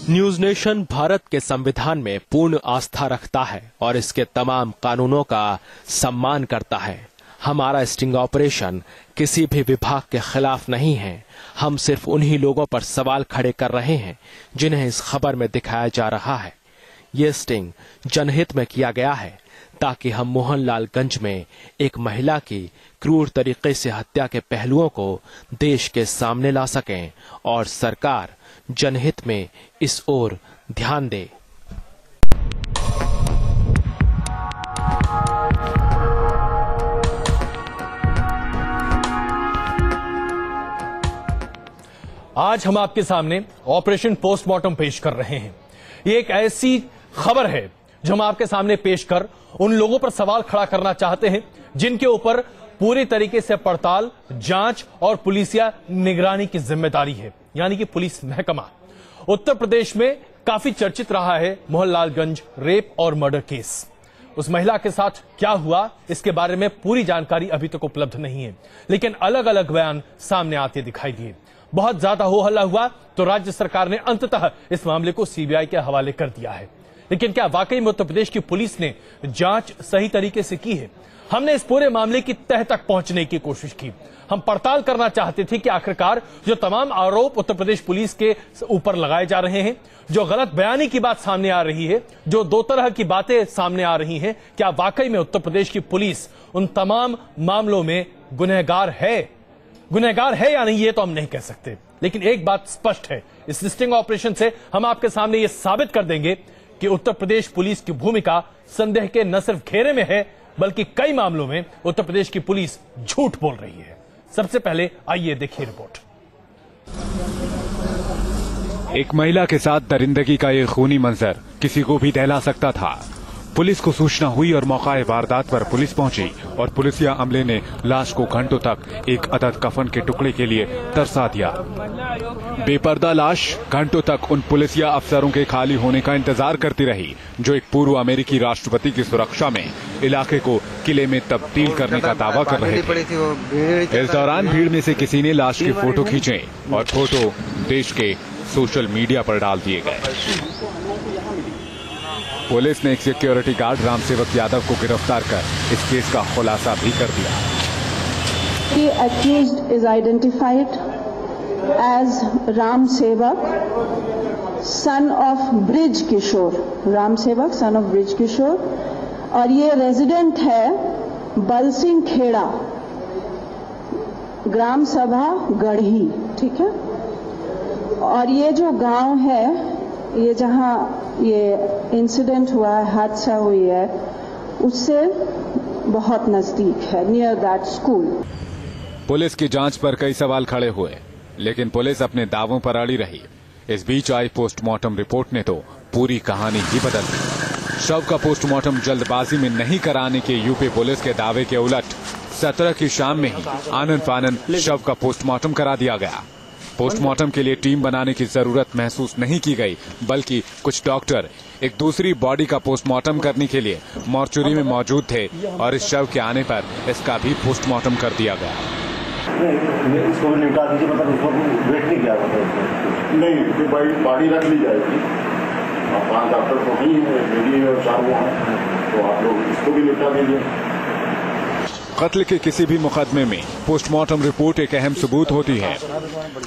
News nation Bharat के संविधान में पूर्ण आस्था रखता है और इसके तमाम कानूनों का सम्मान करता है। हमारा स्टिंग ऑपरेशन किसी भी विभाग के खिलाफ नहीं है। हम सिर्फ उन्हीं लोगों पर सवाल खड़े कर रहे हैं जिन्हें इस खबर में दिखाया जा रहा है। ये स्टिंग जनहित में किया गया है ताकि हम मोहनलालगंज में एक महिला की क्रूर तरीके से हत्या के पहलुओं को देश के सामने ला सकें और सरकार जनहित में इस ओर ध्यान दे। आज हम आपके सामने ऑपरेशन पोस्टमार्टम पेश कर रहे हैं। ये एक ऐसी खबर है जो हम आपके सामने पेश कर उन लोगों पर सवाल खड़ा करना चाहते हैं जिनके ऊपर पूरी तरीके से पड़ताल, जांच और पुलिसिया निगरानी की जिम्मेदारी है, यानी कि पुलिस महकमा। उत्तर प्रदेश में काफी चर्चित रहा है मोहनलालगंज रेप और मर्डर केस। उस महिला के साथ क्या हुआ इसके बारे में पूरी जानकारी अभी तक उपलब्ध नहीं है, लेकिन अलग अलग बयान सामने आते दिखाई दिए। बहुत ज्यादा हो हल्ला हुआ तो राज्य सरकार ने अंततः इस मामले को सीबीआई के हवाले कर दिया है। लेकिन क्या वाकई में उत्तर प्रदेश की पुलिस ने जांच सही तरीके से की है? हमने इस पूरे मामले की तह तक पहुंचने की कोशिश की। हम पड़ताल करना चाहते थे कि आखिरकार जो तमाम आरोप उत्तर प्रदेश पुलिस के ऊपर लगाए जा रहे हैं, जो गलत बयानी की बात सामने आ रही है, जो दो तरह की बातें सामने आ रही हैं, क्या वाकई में उत्तर प्रदेश की पुलिस उन तमाम मामलों में गुनहगार है या नहीं, ये तो हम नहीं कह सकते। लेकिन एक बात स्पष्ट है, इस स्टिंग ऑपरेशन से हम आपके सामने ये साबित कर देंगे कि उत्तर प्रदेश पुलिस की भूमिका संदेह के न सिर्फ घेरे में है, बल्कि कई मामलों में उत्तर प्रदेश की पुलिस झूठ बोल रही है। सबसे पहले आइए देखिए रिपोर्ट। एक महिला के साथ दरिंदगी का ये खूनी मंजर किसी को भी दहला सकता था। पुलिस को सूचना हुई और मौका वारदात पर पुलिस पहुंची और पुलिसिया अमले ने लाश को घंटों तक एक अदद कफन के टुकड़े के लिए तरसा दिया। बेपर्दा लाश घंटों तक उन पुलिसिया अफसरों के खाली होने का इंतजार करती रही जो एक पूर्व अमेरिकी राष्ट्रपति की सुरक्षा में इलाके को किले में तब्दील करने का दावा कर रहे थे। इस दौरान भीड़ में से किसी ने लाश की फोटो खींचे और फोटो देश के सोशल मीडिया पर डाल दिए गए। पुलिस ने एक सिक्योरिटी गार्ड रामसेवक यादव को गिरफ्तार कर इस केस का खुलासा भी कर दिया। The accused is identified as Ramsevak, son of Brij Kishore, Ramsevak son of Brij Kishore, और ये रेजिडेंट है बलसिंह खेड़ा, ग्राम सभा गढ़ी, ठीक है। और ये जो गांव है, ये जहां ये इंसिडेंट हुआ है, हादसा हुई है, उससे बहुत नजदीक है, नियर दैट स्कूल। पुलिस की जांच पर कई सवाल खड़े हुए, लेकिन पुलिस अपने दावों पर अड़ी रही। इस बीच आई पोस्टमार्टम रिपोर्ट ने तो पूरी कहानी ही बदल दी। शव का पोस्टमार्टम जल्दबाजी में नहीं कराने के यूपी पुलिस के दावे के उलट 17 की शाम में ही आनन फानन शव का पोस्टमार्टम करा दिया गया। पोस्टमार्टम के लिए टीम बनाने की जरूरत महसूस नहीं की गई, बल्कि कुछ डॉक्टर एक दूसरी बॉडी का पोस्टमार्टम करने के लिए मॉर्चुरी में मौजूद थे और इस शव के आने पर इसका भी पोस्टमार्टम कर दिया गया। इसको निपटा दीजिए, मतलब उसको वेट नहीं किया नहीं, बॉडी रख ली जाएगी। 5 डॉक्टर तो नहीं है और 4 वो हैं, तो आप लोग इसको भी निपटा दीजिए। कत्ल के किसी भी मुकदमे में पोस्टमार्टम रिपोर्ट एक अहम सबूत होती है।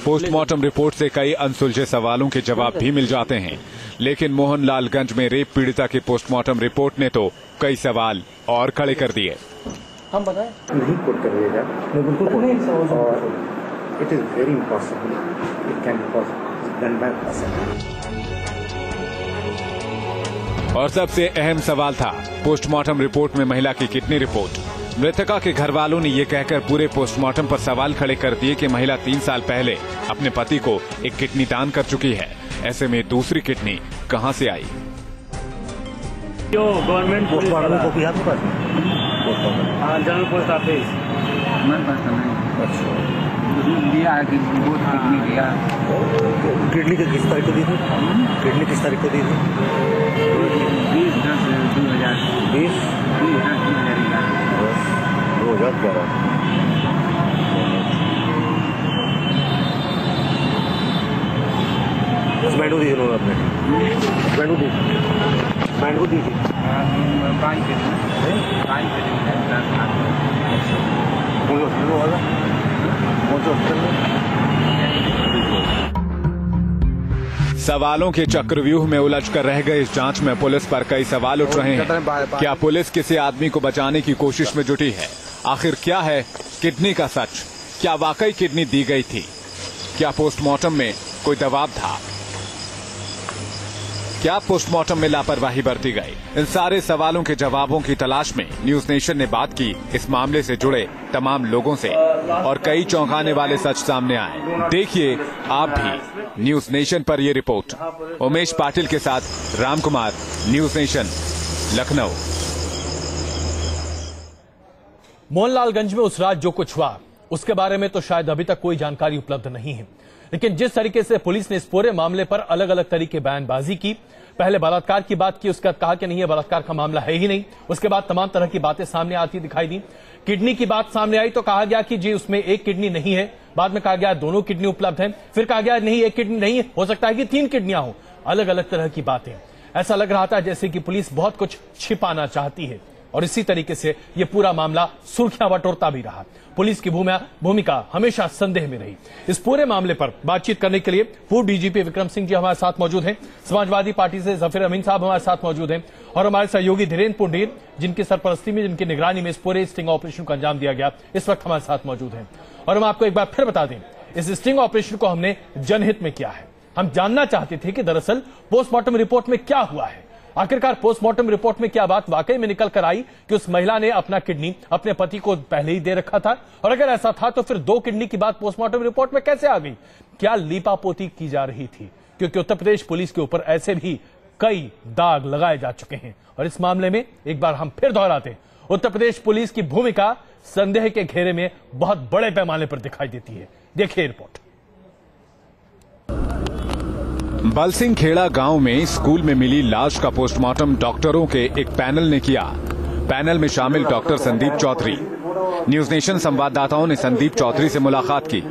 पोस्टमार्टम रिपोर्ट से कई अनसुलझे सवालों के जवाब भी मिल जाते हैं, लेकिन मोहनलालगंज में रेप पीड़िता की पोस्टमार्टम रिपोर्ट ने तो कई सवाल और खड़े कर दिए। हम बताएं नहीं कोट करिएगा, बिल्कुल नहीं, और it is very impossible, it can be done by person. और सबसे अहम सवाल था पोस्टमार्टम रिपोर्ट में महिला की किडनी रिपोर्ट। मृतका के घर वालों ने ये कहकर पूरे पोस्टमार्टम पर सवाल खड़े कर दिए कि महिला 3 साल पहले अपने पति को एक किडनी दान कर चुकी है। ऐसे में दूसरी किडनी कहां से आई? जो गवर्नमेंट पोस्टमार्टम को भी आपके पास जनरल पोस्ट ऑफिस दिया है कि वो किडनी दिया। किडनी का किस तारीख को दी थी? किडनी किस तारीख को दी थी? 20 2011। बैंड को दी उन्होंने अपने बैंड को दी थी सवालों के चक्रव्यूह में उलझकर रह गए इस जांच में पुलिस पर कई सवाल उठ रहे हैं। क्या पुलिस किसी आदमी को बचाने की कोशिश में जुटी है? आखिर क्या है किडनी का सच? क्या वाकई किडनी दी गई थी? क्या पोस्टमार्टम में कोई दबाव था? क्या पोस्टमार्टम में लापरवाही बरती गई? इन सारे सवालों के जवाबों की तलाश में न्यूज नेशन ने बात की इस मामले से जुड़े तमाम लोगों से और कई चौंकाने वाले सच सामने आए। देखिए आप भी न्यूज नेशन पर ये रिपोर्ट। उमेश पाटिल के साथ राम कुमार, न्यूज नेशन, लखनऊ। मोहनलालगंज में उस रात जो कुछ हुआ उसके बारे में तो शायद अभी तक कोई जानकारी उपलब्ध नहीं है, लेकिन जिस तरीके से पुलिस ने इस पूरे मामले पर अलग अलग तरीके बयानबाजी की, पहले बलात्कार की बात की, उसके बाद कहा कि नहीं, ये बलात्कार का मामला है ही नहीं। उसके बाद तमाम तरह की बातें सामने आती दिखाई दी। किडनी की बात सामने आई तो कहा गया कि जी उसमें एक किडनी नहीं है, बाद में कहा गया दोनों किडनी उपलब्ध हैं, फिर कहा गया नहीं एक किडनी नहीं है, हो सकता है कि 3 किडनियां हो। अलग अलग तरह की बातें। ऐसा लग रहा था जैसे कि पुलिस बहुत कुछ छिपाना चाहती है और इसी तरीके से यह पूरा मामला सुर्खियां बटोरता भी रहा। पुलिस की भूमिका हमेशा संदेह में रही। इस पूरे मामले पर बातचीत करने के लिए पूर्व डीजीपी विक्रम सिंह जी हमारे साथ मौजूद हैं, समाजवादी पार्टी से जफीर अमीन साहब हमारे साथ मौजूद हैं और हमारे सहयोगी धीरेन्द्र पुंडीर, जिनकी सरपरस्ती में, जिनकी निगरानी में इस पूरे स्टिंग ऑपरेशन को अंजाम दिया गया, इस वक्त हमारे साथ मौजूद हैं। और हम आपको एक बार फिर बता दें, इस स्टिंग ऑपरेशन को हमने जनहित में किया है। हम जानना चाहते थे कि दरअसल पोस्टमार्टम रिपोर्ट में क्या हुआ है। आखिरकार पोस्टमार्टम रिपोर्ट में क्या बात वाकई में निकल कर आई कि उस महिला ने अपना किडनी अपने पति को पहले ही दे रखा था, और अगर ऐसा था तो फिर 2 किडनी की बात पोस्टमार्टम रिपोर्ट में कैसे आ गई? क्या लीपापोती की जा रही थी? क्योंकि उत्तर प्रदेश पुलिस के ऊपर ऐसे भी कई दाग लगाए जा चुके हैं और इस मामले में एक बार हम फिर दोहराते हैं, उत्तर प्रदेश पुलिस की भूमिका संदेह के घेरे में बहुत बड़े पैमाने पर दिखाई देती है। देखिए रिपोर्ट। बलसिंह खेड़ा गांव में स्कूल में मिली लाश का पोस्टमार्टम डॉक्टरों के एक पैनल ने किया। पैनल में शामिल डॉक्टर संदीप चौधरी। न्यूज नेशन संवाददाताओं ने संदीप चौधरी से मुलाकात की।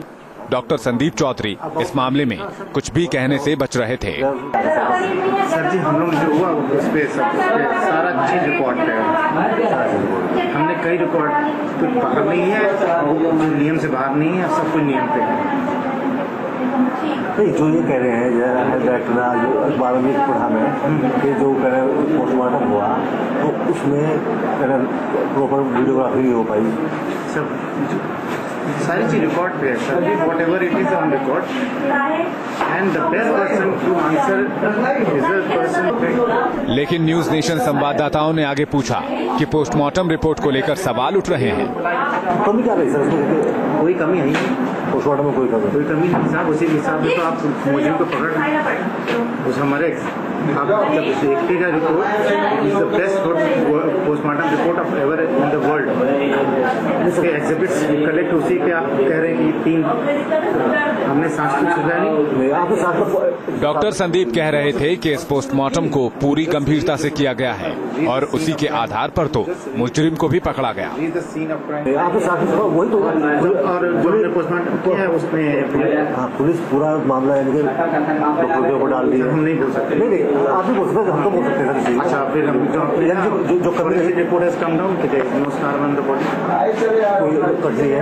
डॉक्टर संदीप चौधरी इस मामले में कुछ भी कहने से बच रहे थे। सर जी, हम लोग जो हुआ उस पे सारा चीज रिकॉर्ड है। हमने कई रिकॉर्ड, कुछ बाहर नहीं है, नियम से बाहर नहीं है, सब कुछ नियम पे है। नहीं, जो ये कह रहे हैं डायरेक्टर 12वीं पढ़ा में कि जो कह रहे हैं पोस्टमार्टम हुआ तो उसमें प्रॉपर वीडियोग्राफी नहीं हो पाई। सब सारी चीज रिकॉर्ड पे है sir ji, whatever it is on record and the best person to answer is the person. लेकिन न्यूज नेशन संवाददाताओं ने आगे पूछा कि पोस्टमार्टम रिपोर्ट को लेकर सवाल उठ रहे हैं। कमी क्या रही सर? कोई कमी है नहीं पोस्टमार्टम में, कोई कमी नहीं साहब। उसी हिसाब से तो आप मुझे को पकड़ उस हमारे आप जब देखिएगा report is the best postmortem report of ever in the world. इसके एग्जिबिट्स कलेक्ट उसी के आप कह रहे हैं कि 3 हमने सांस कुछ नहीं। डॉक्टर संदीप कह रहे थे कि इस पोस्टमार्टम को पूरी गंभीरता से किया गया है और उसी के आधार पर तो मुजरिम को भी पकड़ा गया। और जो हमने पोस्टमार्टम किया है उसमें पुलिस पूरा मामला डॉक्टर के ऊपर डाल दिया। हम नहीं बोल सकते। नहीं, आप भी बोल सकते हैं, हम तो बोल सकते हैं सर। अच्छा, फिर हम जो forensic report has come down कि no scar on the body कटनी है।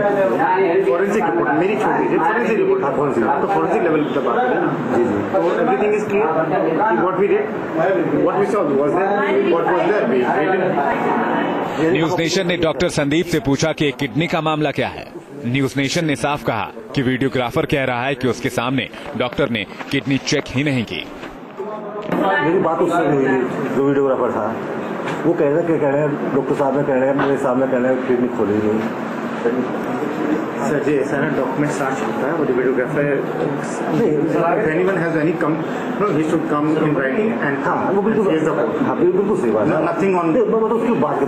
फॉरेंसिक रिपोर्ट मेरी छोटी है, फॉरेंसिक रिपोर्ट तो फॉरेंसिक लेवल की बात है ना जी। तो everything is clear. What we did, what we saw was there, what was there we did. News nation ने डॉक्टर संदीप से पूछा कि किडनी का मामला क्या है। न्यूज नेशन ने साफ कहा कि वीडियोग्राफर कह रहा है कि उसके सामने डॉक्टर ने किडनी चेक ही नहीं की। मेरी बात उससे हुई थी, जो वीडियोग्राफर था वो कह रहे हैं डॉक्टर साहब ने कह रहे हैं मेरे सामने कह रहे हैं किडनी खोली नहीं। सर जी ऐसा ना डॉक्यूमेंट सर्च होता है, वो videographer anyone has any come no he should come in writing and हाँ वो बिल्कुल बिल्कुल सही बात है। नथिंग ऑन मतलब उसकी बात के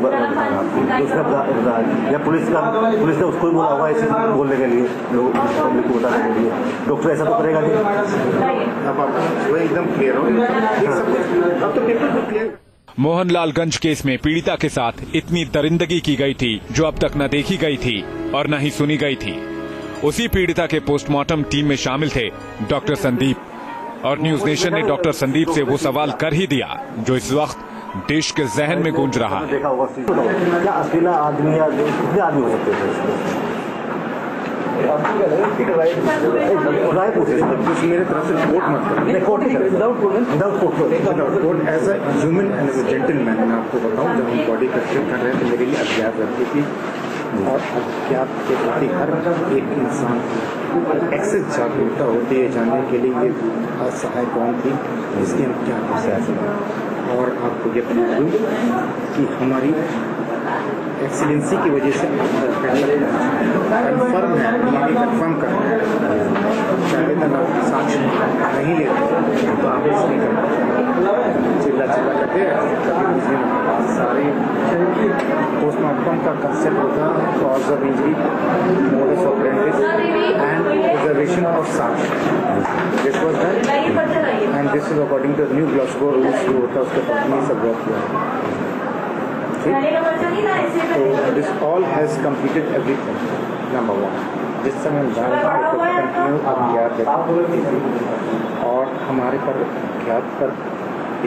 या पुलिस ने उसको ही बोला होगा ऐसे बोलने के लिए, लोग पब्लिक को बताने के लिए। डॉक्टर ऐसा तो करेगा नहीं। अब आप एकदम क्लियर हो, अब तो पेपर तो क्लियर। मोहनलालगंज केस में पीड़िता के साथ इतनी दरिंदगी की गई थी जो अब तक न देखी गई थी और न ही सुनी गई थी। उसी पीड़िता के पोस्टमार्टम टीम में शामिल थे डॉक्टर संदीप, और न्यूज नेशन ने डॉक्टर संदीप से वो सवाल कर ही दिया जो इस वक्त देश के जहन में गूंज रहा है। देखा होगा क्या अकेला आदमी या कितने आदमी हो सकते थे? राय पूछे मेरे तरफ से कोर्ट मत court as a human and as a gentleman मैं आपको बताऊं, जब हम बॉडी कल्चर कर रहे थे मेरे लिए अज्ञात लगती थी और अज्ञात के प्रति हर एक इंसान एक्सेस जागरूकता होती है जानने के लिए ये असहाय कौन थी, इसकी हम क्या कर सकते हैं। और आपको ये बता दूँ कि हमारी एक्सीलेंसी की वजह से कन्फर्म है, कन्फर्म कर रहे हैं, चाहे तक आप साक्ष्य नहीं लेते तो आप इसलिए चिल्ला करके सारे पोस्टमार्टम का कंसेप्ट होता है cause of injury, modus operandis and preservation of साक्ष्य। This was done and this is according to new Glasgow rules जो होता है उसके कंपनी सब वर्क किया। तो this all has completed everything. Number one, जिस समय कंटिन्यू अज्ञात और हमारे पर अज्ञात पर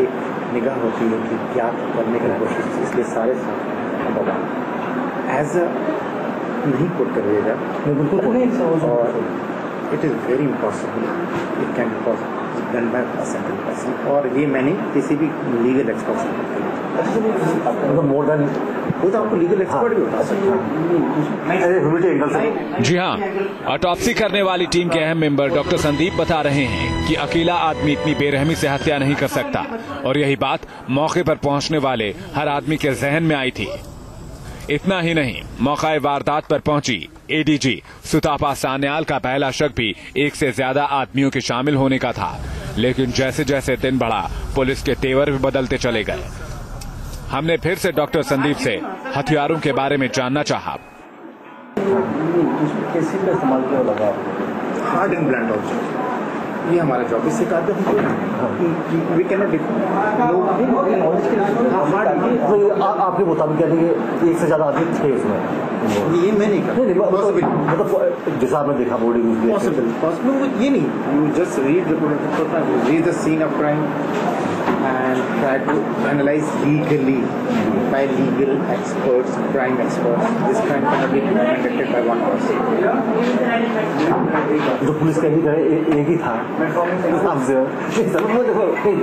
एक निगाह होती है कि ज्ञात करने की कोशिश, इसलिए सारे नंबर वन एज अ नहीं पुट करिएगा बिल्कुल, और it is very impossible, it can be possible done by a single person, और ये मैंने किसी भी लीगल एक्सपर्ट से मतलब मोर देन वो तो आपको लीगल एक्सपर्ट भी बता सकता। जी हाँ, ऑटोप्सी करने वाली टीम के अहम मेंबर डॉक्टर संदीप बता रहे हैं कि अकेला आदमी इतनी बेरहमी से हत्या नहीं कर सकता, और यही बात मौके पर पहुंचने वाले हर आदमी के जहन में आई थी। इतना ही नहीं, मौका वारदात पर पहुंची एडीजी सुतापा सान्याल का पहला शक भी एक से ज्यादा आदमियों के शामिल होने का था, लेकिन जैसे जैसे दिन बढ़ा पुलिस के तेवर भी बदलते चले गए। हमने फिर से डॉक्टर संदीप से हथियारों के बारे में जानना चाहा। हार्ड एंड ब्लंट ऑब्जेक्ट, ये हमारा जॉब, इससे कहते हैं वी कैन नॉट आपके मुताबिक एक से ज्यादा आदमी थे उसमें, ये मैं नहीं मतलब जैसा आपने देखा बॉडी पॉसिबल ये नहीं, you just read the scene of crime and try to analyze legally by legal experts, crime experts. This crime cannot be conducted by one person. जो पुलिस का एक ही था,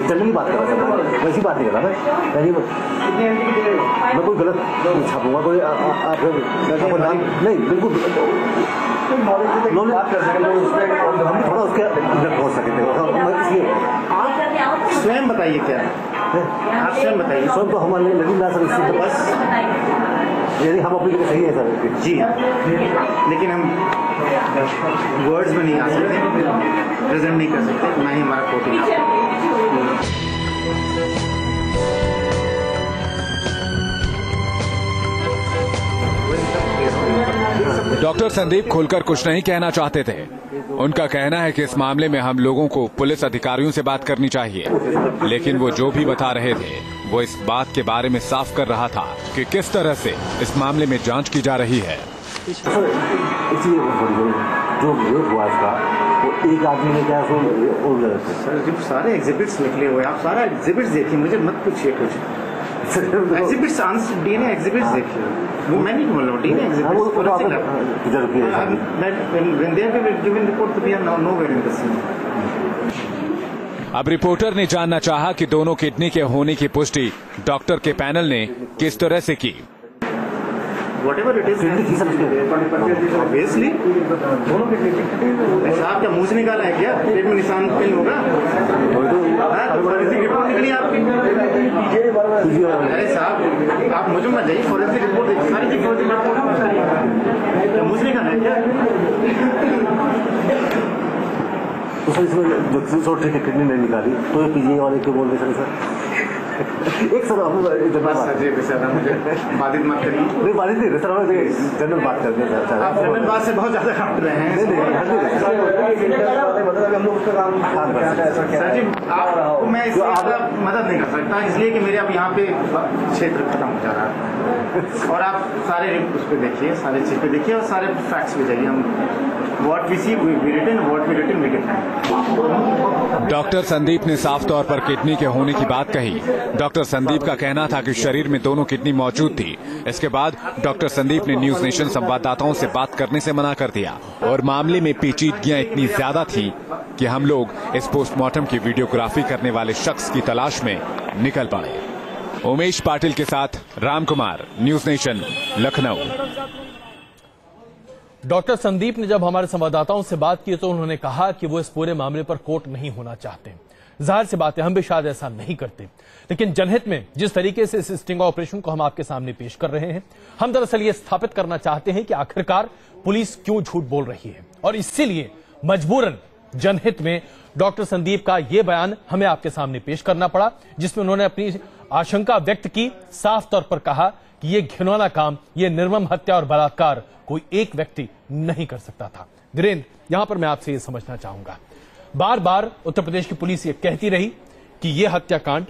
जनरली बात कर रहा था, वैसी बात नहीं कर रहा मैं कोई गलत छापूंगा, कोई नहीं, बिल्कुल हम थोड़ा उसके अंदर पहुंच सके थे। आप स्वयं बताइए क्या आप स्वयं बताइए। स्वयं तो हमारे लगी ना सर, इससे बस यानी हम अपनी जगह सही है सर जी, लेकिन हम वर्ड्स में नहीं आ सकते, प्रेजेंट नहीं कर सकते, ना ही हमारा कोटिंग। डॉक्टर संदीप खुलकर कुछ नहीं कहना चाहते थे। उनका कहना है कि इस मामले में हम लोगों को पुलिस अधिकारियों से बात करनी चाहिए, लेकिन वो जो भी बता रहे थे वो इस बात के बारे में साफ कर रहा था कि किस तरह से इस मामले में जांच की जा रही है। जो हुआ इसका वो एक आदमी ने क्या सर, सारे एग्जिबिट्स निकले हुए, आप सारा एग्जिबिट्स देखिए, मुझे मत पूछिए कुछ। एग्जिबिट्स डीएनए एग्जिबिट्स देखिए, वो मैं नहीं बोल रहा हूँ, डीएनए एग्जिबिट्स अब रिपोर्टर ने जानना चाहा कि दोनों किडनी के होने की पुष्टि डॉक्टर के पैनल ने किस तरह से की। Whatever it is, obviously, साहब क्या मुंह निकाला है क्या? पेट में निशान कहीं होगा? फॉरेंसिक रिपोर्ट निकली आपकी? अरे साहब, आप मुझे मत जाइए, फॉरेंसिक रिपोर्ट देखिए, सारी चीज फॉरेंसिक रिपोर्ट क्या मुंह निकाला है क्या? तो सर इसमें जो छोटे किडनी नहीं निकाली तो ये पीजीआई वाले क्यों बोल रहे सर? एक सर मुझे बाधित मत करिए। नहीं बाधित नहीं सर, जनरल बात करते हैं सर। आप जनरल बात से बहुत ज्यादा काट रहे हैं। सर जी, आपको मैं इससे मदद नहीं कर सकता, इसलिए कि मेरे अब यहाँ पे क्षेत्र खत्म हो जा रहा है, और आप सारे उस पर देखिए, सारे चीज पे देखिए और सारे फैक्ट्स पे जाइए। हम what we see we written, what we written we define. Doctor Sandeep ने साफ तौर पर किडनी के होने की बात कही। डॉक्टर संदीप का कहना था कि शरीर में दोनों किडनी मौजूद थी। इसके बाद डॉक्टर संदीप ने न्यूज नेशन संवाददाताओं से बात करने से मना कर दिया और मामले में पेचीदगियां इतनी ज्यादा थी कि हम लोग इस पोस्टमार्टम की वीडियोग्राफी करने वाले शख्स की तलाश में निकल पड़े। उमेश पाटिल के साथ Ram Kumar, news nation, Lucknow. Doctor Sandeep ने जब हमारे संवाददाताओं से बात की तो उन्होंने कहा कि वो इस पूरे मामले पर कोर्ट नहीं होना चाहते। जाहिर सी बात है, हम भी शायद ऐसा नहीं करते, लेकिन जनहित में जिस तरीके से इस स्टिंग ऑपरेशन को हम आपके सामने पेश कर रहे हैं, हम दरअसल ये स्थापित करना चाहते हैं कि आखिरकार पुलिस क्यों झूठ बोल रही है। और इसीलिए मजबूरन जनहित में डॉक्टर संदीप का यह बयान हमें आपके सामने पेश करना पड़ा, जिसमें उन्होंने अपनी आशंका व्यक्त की, साफ तौर पर कहा कि यह घिनौना काम, यह निर्मम हत्या और बलात्कार कोई एक व्यक्ति नहीं कर सकता था। वीरेंद्र, यहां पर मैं आपसे यह समझना चाहूंगा, बार बार उत्तर प्रदेश की पुलिस ये कहती रही कि यह हत्याकांड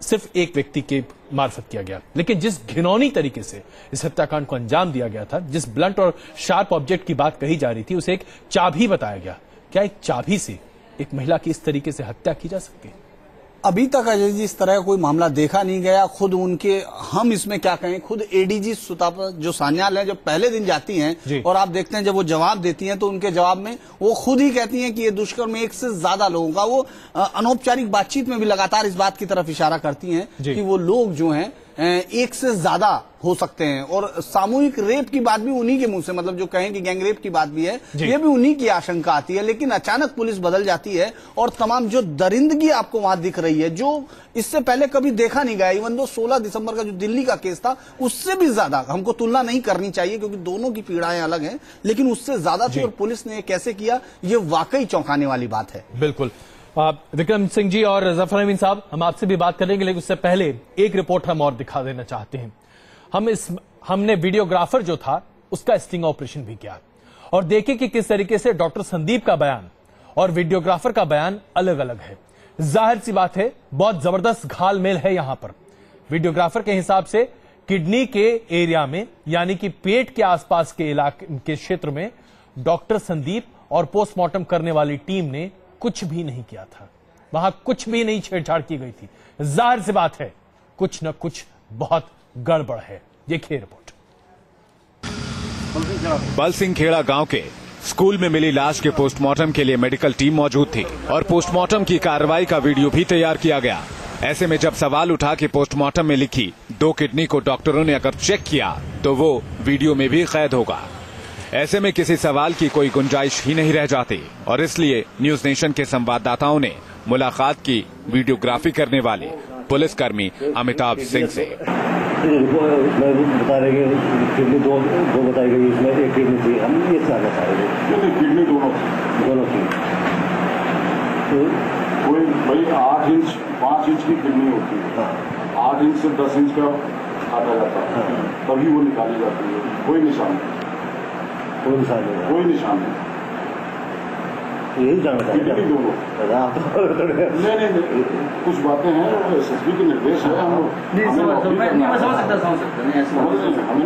सिर्फ एक व्यक्ति के मार्फत किया गया, लेकिन जिस घिनौनी तरीके से इस हत्याकांड को अंजाम दिया गया था, जिस ब्लंट और शार्प ऑब्जेक्ट की बात कही जा रही थी, उसे एक चाबी बताया गया। क्या एक चाबी से एक महिला की इस तरीके से हत्या की जा सकती है? अभी तक अजय जी इस तरह का कोई मामला देखा नहीं गया। खुद उनके, हम इसमें क्या कहें, खुद एडीजी सुतापा जो सान्याल है, जब पहले दिन जाती हैं और आप देखते हैं जब वो जवाब देती हैं तो उनके जवाब में वो खुद ही कहती हैं कि ये दुष्कर्म एक से ज्यादा लोगों का, वो अनौपचारिक बातचीत में भी लगातार इस बात की तरफ इशारा करती हैं कि वो लोग जो हैं एक से ज्यादा हो सकते हैं। और सामूहिक रेप की बात भी उन्हीं के मुंह से, मतलब जो कहें कि गैंग रेप की बात भी है, ये भी उन्हीं की आशंका आती है। लेकिन अचानक पुलिस बदल जाती है और तमाम जो दरिंदगी आपको वहां दिख रही है, जो इससे पहले कभी देखा नहीं गया। इवन दो 16 दिसंबर का जो दिल्ली का केस था, उससे भी ज्यादा, हमको तुलना नहीं करनी चाहिए क्योंकि दोनों की पीड़ाएं अलग हैं, लेकिन उससे ज्यादा थी। और पुलिस ने कैसे किया, ये वाकई चौंकाने वाली बात है। बिल्कुल। विक्रम सिंह जी और जफर अमीन साहब, हम आपसे भी बात करेंगे, लेकिन उससे पहले एक रिपोर्ट हम और दिखा देना चाहते हैं। हमने वीडियोग्राफर जो था उसका स्टिंग ऑपरेशन भी किया और देखे कि किस तरीके से डॉक्टर संदीप का बयान और वीडियोग्राफर का बयान अलग अलग है। जाहिर सी बात है, बहुत जबरदस्त घालमेल है यहां पर। वीडियोग्राफर के हिसाब से किडनी के एरिया में, यानी कि पेट के आसपास के इलाके के क्षेत्र में, डॉक्टर संदीप और पोस्टमार्टम करने वाली टीम ने कुछ भी नहीं किया था। वहां कुछ भी नहीं छेड़छाड़ की गई थी। जाहिर सी बात है, कुछ न कुछ बहुत गड़बड़ है। देखिए रिपोर्ट। बलसिंह खेड़ा गांव के स्कूल में मिली लाश के पोस्टमार्टम के लिए मेडिकल टीम मौजूद थी और पोस्टमार्टम की कार्रवाई का वीडियो भी तैयार किया गया। ऐसे में जब सवाल उठा कि पोस्टमार्टम में लिखी 2 किडनी को डॉक्टरों ने अगर चेक किया तो वो वीडियो में भी कैद होगा। ऐसे में किसी सवाल की कोई गुंजाइश ही नहीं रह जाती और इसलिए न्यूज नेशन के संवाददाताओं ने मुलाकात की वीडियोग्राफी करने वाले पुलिसकर्मी अमिताभ सिंह से। बता रहे किडनी दो बताई गई, इसमें एक किडनी थी, हम ये क्या बता रहे हैं? किडनी दोनों थी। तो कोई भाई 8 इंच 5 इंच की किडनी होती है, 8 इंच से 10 इंच का काटा जाता है, तभी वो निकाली जाती है। कोई निशान नहीं, कोई निशान नहीं। यही जानना किडनी दोनों नहीं, कुछ बातें हैं, एसएसपी के निर्देश है, हमें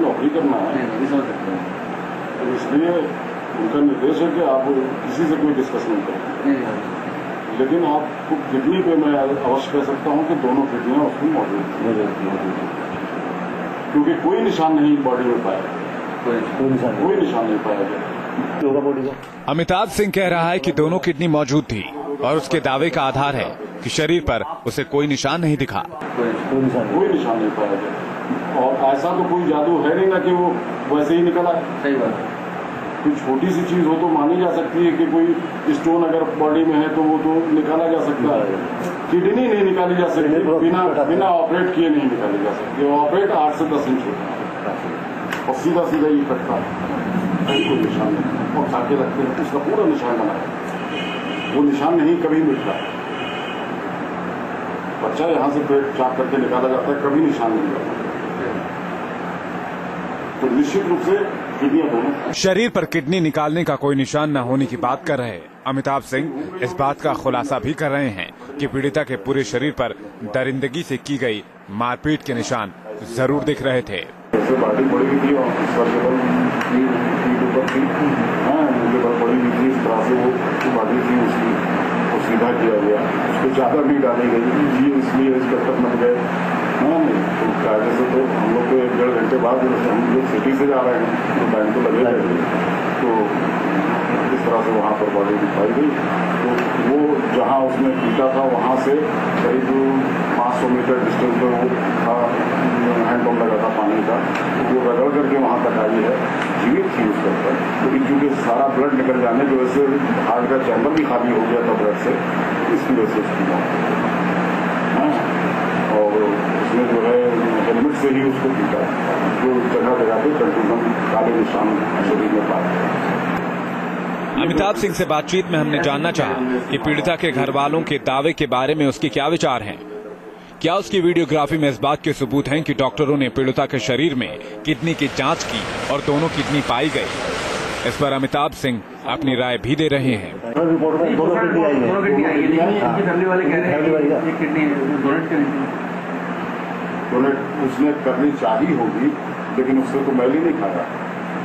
नौकरी करना है, इसलिए उनका निर्देश है कि आप किसी से कोई डिस्कस नहीं करें। लेकिन आपको किडनी पे मैं अवश्य कह सकता हूं कि दोनों किडनियां उसमें मौजूद थी, क्योंकि कोई निशान नहीं बॉडी में पाया, कोई निशान नहीं पाया गया। अमिताभ सिंह कह रहा है कि दोनों किडनी मौजूद थी और उसके दावे का आधार है कि शरीर पर उसे कोई निशान नहीं दिखा। कोई निशान नहीं पाया गया और ऐसा तो कोई जादू है नहीं ना कि वो वैसे ही निकला। सही बात। कोई छोटी सी चीज हो तो मानी जा सकती है कि कोई स्टोन अगर बॉडी में है तो वो तो निकाला जा सकता है। किडनी नहीं निकाली जा सकती, बिना ऑपरेट किए नहीं निकाली जा सकती। ऑपरेट 8 से 10 इंच होता है और सीधा सीधा ये कटता है, कोई निशान नहीं। और ताकि रखते हैं उसका पूरा निशान बना है, वो निशान नहीं कभी मिटता। बच्चा यहाँ से पेट चाक करके निकाला जाता है, कभी निशान नहीं मिलता। तो निश्चित रूप से किडनियां दोनों। शरीर पर किडनी निकालने का कोई निशान न होने की बात कर रहे अमिताभ सिंह इस बात का खुलासा भी कर रहे हैं कि पीड़िता के पूरे शरीर पर दरिंदगी से की गई मारपीट के निशान जरूर दिख रहे थे। जैसे बाटी पड़ी हुई थी और इस पर पीठ ऊपर थी, मुझे बड़ी हुई थी, इस तरह से वो बाटी थी, उसकी सीधा किया गया, उसको ज़्यादा भी डाली गई, ये इसलिए इंस्पेक्टर बन गए। हाँ, तो कायदे से तो हम लोग को 1-1.5 घंटे बाद हम लोग सिटी से जा रहे हैं तो टाइम तो लगेगा ही। तो इस तरह से वहाँ पर बॉडी दिखाई गई। तो वो जहाँ उसने पीटा था वहाँ से करीब 500 मीटर डिस्टेंस पे वो था, हैंडपम्प लगा था पानी का, तो वो रगड़ करके वहाँ तक आई है, जीवित थी उसके ऊपर। लेकिन चूँकि सारा ब्लड निकल जाने की वजह से हार्ट का चैम्बर भी खाली हो गया था ब्लड से, इसकी वजह से उसकी मौत। और उसने जो है हेलमेट से ही उसको पीटा, जो जगह जगह पे कंटूजन काले निशान शरीर में पाए। अमिताभ सिंह से बातचीत में हमने जानना चाहा कि पीड़िता के घर वालों के दावे के बारे में उसके क्या विचार हैं। क्या उसकी वीडियोग्राफी में इस बात के सबूत हैं कि डॉक्टरों ने पीड़िता के शरीर में किडनी की जांच की और दोनों किडनी पाई गई। इस पर अमिताभ सिंह अपनी राय भी दे रहे हैं। डोनेट उसने करनी चाहिए होगी, लेकिन उससे तो मैल ही नहीं खाता,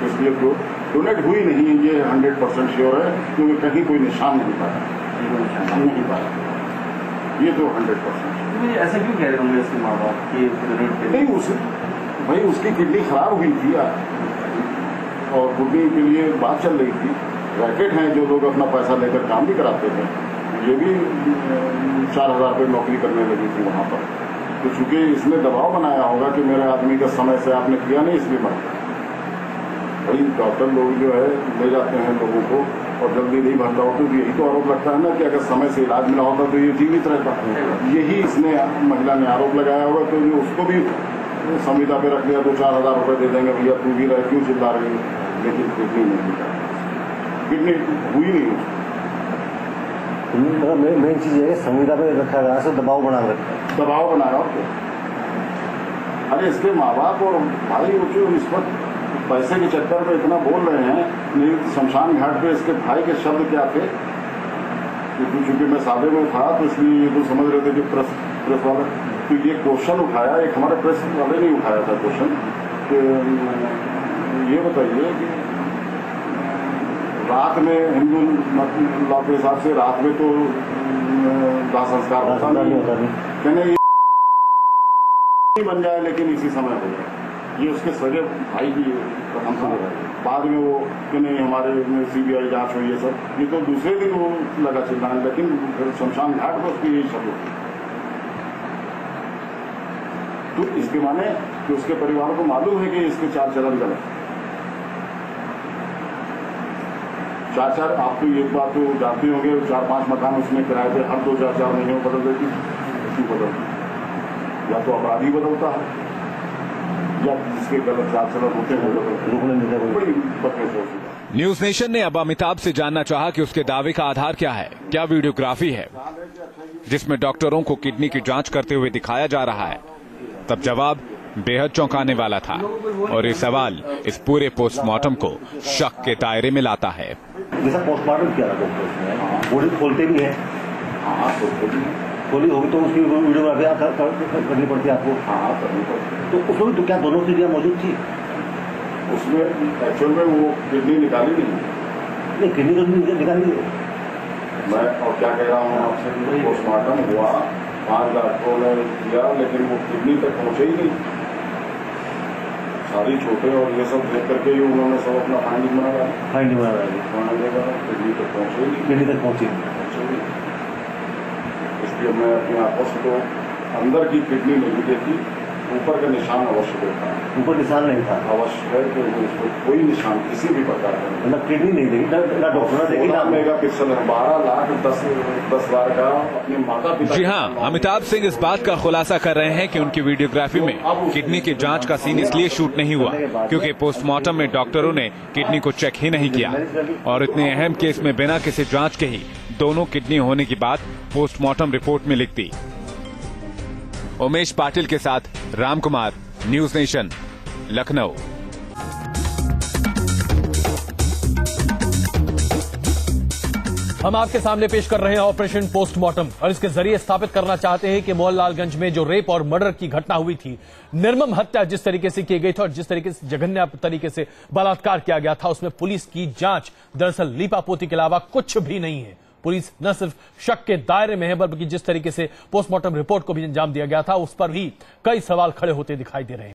इसलिए तो डोनेट हुई नहीं, ये 100% श्योर है, क्योंकि कहीं कोई निशान नहीं पाया, नहीं पाया, ये तो 100%। ऐसा क्यों कह रहे होंगे इसके माँ बाप कि नहीं, भाई उसकी किडनी खराब हुई थी और किडनी के लिए बात चल रही थी। रैकेट हैं जो लोग अपना पैसा लेकर काम भी कराते थे, ये भी 4000 रुपये नौकरी करने लगी थी वहाँ पर। तो चूंकि इसने दबाव बनाया होगा कि मेरे आदमी का समय से आपने किया नहीं, इसलिए मर गया। भाई डॉक्टर लोग जो है ले जाते हैं लोगों को और जल्दी नहीं भरता होता, तो यही तो आरोप लगता है ना कि अगर समय से इलाज मिला होता तो ये जीवित रहता। यही इसने महिला ने आरोप लगाया होगा, तो उसको भी संविदा पे रख दिया, तो 4000 रुपये दे देंगे, भैया तू भी रहे, क्यों चिल्ला रही है। लेकिन किडनी नहीं मिला, किडनी हुई नहीं। मेन चीज है संविदा पे रखा गया, से दबाव बना रखा, दबाव बनाया। अरे इसके माँ बाप और भाई वो जो इस वक्त पैसे के चक्कर में इतना बोल रहे हैं, नहीं शमशान घाट पे इसके भाई के शब्द क्या थे, क्योंकि मैं सादे में था तो इसलिए ये तो समझ रहे थे कि प्रेस वाला, तो ये क्वेश्चन उठाया, एक हमारे प्रेस वाले ने उठाया था क्वेश्चन कि ये बताइए कि रात में हिंदू लॉ के हिसाब से रात में तो दाह संस्कार होता नहीं, कहने ये बन जाए, लेकिन इसी समय हो जाए। ये उसके सगे भाई की कथन सुन रहा है। बाद में वो कि नहीं हमारे CBI जांच हुई है सब, ये तो दूसरे दिन वो लगा चिल्लाने, लेकिन शमशान घाट पर उसकी यही शब्द होती। तो इसके माने कि उसके परिवार को मालूम है कि इसके 4 चरण गलत। 4 आप तो एक बात तो जानते होंगे, 4-5 मकान उसने किराए पे हर 2-4 महीने में बदल देती, क्यों बदलती? या तो अपराधी बदलता है, या जिसके गलत 4 चरण होते हैं बड़ी बकवास होती है। न्यूज नेशन ने अब अमिताभ से जानना चाहा कि उसके दावे का आधार क्या है, क्या वीडियोग्राफी है जिसमें डॉक्टरों को किडनी की जांच करते हुए दिखाया जा रहा है। तब जवाब बेहद चौंकाने वाला था और ये सवाल इस पूरे पोस्टमार्टम को शक के दायरे में लाता है। जैसा पोस्टमार्टम किया था डॉक्टर, बॉडी खोलते भी है, खोली होगी तो उसकी वीडियोग्राफी करनी पड़ती है आपको। हाँ करनी पड़ती। तो उसमें तो क्या दोनों चीजें मौजूद थी? उसमें एक्चुअल में वो किडनी निकाली नहीं, किडनी तो निकाली। मैं और क्या कह रहा हूँ आपसे, पोस्टमार्टम हुआ, 5 डॉक्टरों ने किया, लेकिन वो किडनी तक पहुंचे ही नहीं। सारी छोटे और ये सब देख करके ही उन्होंने सब अपना फाइंडिंग बनाया, किडनी तक पहुंचे ही नहीं, किडनी तक पहुंची। इसलिए मैं अपनी आंखों से तो अंदर की किडनी नहीं देखी, ऊपर का निशान अवश्य देखा। ऊपर निशान नहीं था? अवश्य है कि उसको कोई निशान किसी भी प्रकार का, मतलब किडनी नहीं देखी ना डॉक्टर ने देखी ना। मेगापिक्सल है, 12,10,000 का अपने माता पिता। जी हाँ, अमिताभ सिंह इस बात का खुलासा कर रहे हैं कि उनकी वीडियोग्राफी में किडनी की जांच का सीन इसलिए शूट नहीं हुआ क्योंकि पोस्टमार्टम में डॉक्टरों ने किडनी को चेक ही नहीं किया और इतने अहम केस में बिना किसी जांच के ही दोनों किडनी होने की बात पोस्टमार्टम रिपोर्ट में लिख दी। उमेश पाटिल के साथ राम कुमार, न्यूज नेशन, लखनऊ। हम आपके सामने पेश कर रहे हैं ऑपरेशन पोस्टमार्टम और इसके जरिए स्थापित करना चाहते हैं कि मोहनलालगंज में जो रेप और मर्डर की घटना हुई थी, निर्मम हत्या जिस तरीके से की गई थी और जिस तरीके से जघन्य तरीके से बलात्कार किया गया था, उसमें पुलिस की जांच दरअसल लीपापोती के अलावा कुछ भी नहीं है। पुलिस न सिर्फ शक के दायरे में है, बल्कि जिस तरीके से पोस्टमार्टम रिपोर्ट को भी अंजाम दिया गया था, उस पर भी कई सवाल खड़े होते दिखाई दे रहे हैं।